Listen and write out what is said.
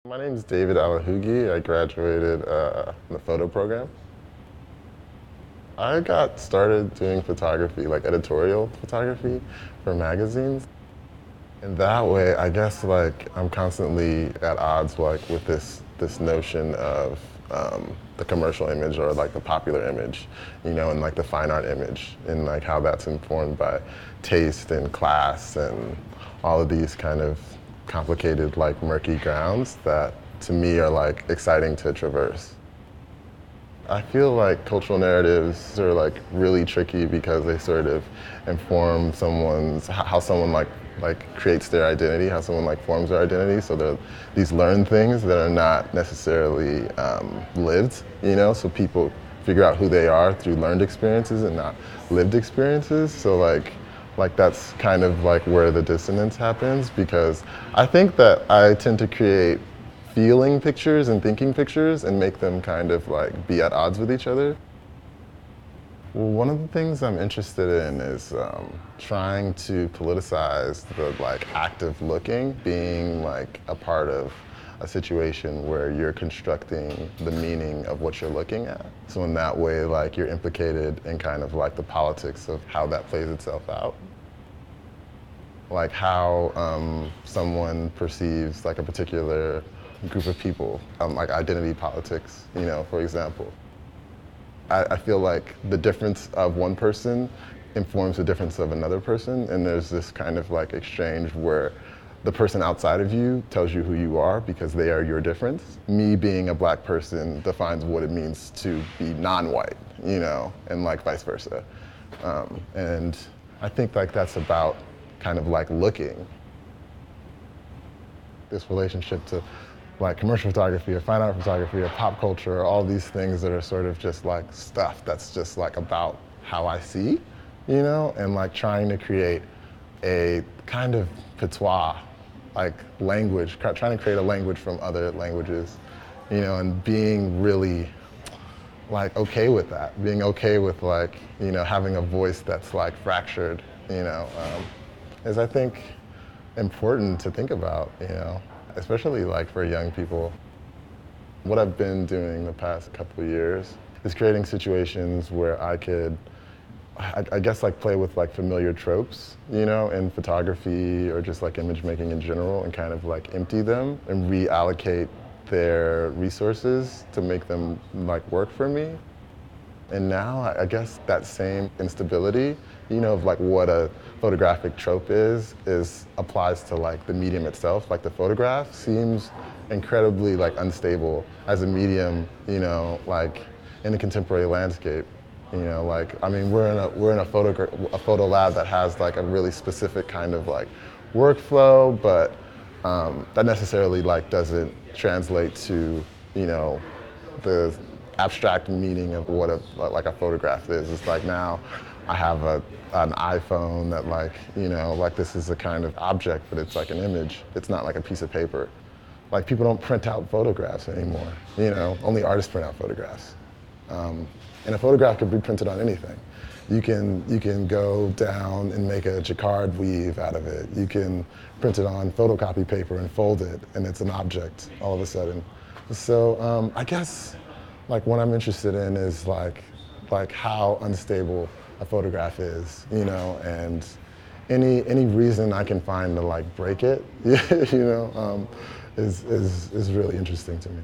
My name is David Alekhuogie. I graduated in the photo program. I got started doing photography, like editorial photography for magazines. And that way, I guess like I'm constantly at odds like with this notion of the commercial image or like the popular image, and like the fine art image, and like how that's informed by taste and class and all of these kind of complicated like murky grounds that to me are like exciting to traverse. I feel like cultural narratives are like really tricky because they sort of inform how someone like creates their identity, how someone like forms their identity. So they're these learned things that are not necessarily lived, So people figure out who they are through learned experiences and not lived experiences. So like that's kind of like where the dissonance happens, because I think that I tend to create feeling pictures and thinking pictures and make them kind of like be at odds with each other. Well, one of the things I'm interested in is trying to politicize the like active looking, being like a part of a situation where you're constructing the meaning of what you're looking at. So in that way, like you're implicated in kind of like the politics of how that plays itself out. Like how someone perceives like a particular group of people, like identity politics, for example. I feel like the difference of one person informs the difference of another person, and there's this kind of like exchange where the person outside of you tells you who you are because they are your difference. Me being a black person defines what it means to be non-white, and like vice versa. And I think like that's about kind of like looking. This relationship to like commercial photography or fine art photography or pop culture, or all these things that are sort of just like stuff that's just like about how I see, and like trying to create a kind of patois, like language, trying to create a language from other languages, and being really like okay with that, being okay with like, having a voice that's like fractured, is I think important to think about, especially like for young people. What I've been doing the past couple of years is creating situations where I could, I guess like play with like familiar tropes, in photography or just like image making in general, and kind of like empty them and reallocate their resources to make them like work for me. And now I guess that same instability, of like what a photographic trope is applies to like the medium itself. Like the photograph seems incredibly like unstable as a medium, like in the contemporary landscape. Like I mean, we're in a photo lab that has like a really specific kind of like workflow, but that necessarily like doesn't translate to, the abstract meaning of what a photograph is. It's like now I have an iPhone that like, like this is a kind of object, but it's like an image. It's not like a piece of paper. Like people don't print out photographs anymore, only artists print out photographs. And a photograph could be printed on anything. You can go down and make a jacquard weave out of it. You can print it on photocopy paper and fold it, and it's an object all of a sudden. So I guess like what I'm interested in is like how unstable a photograph is, and any reason I can find to like break it, is really interesting to me.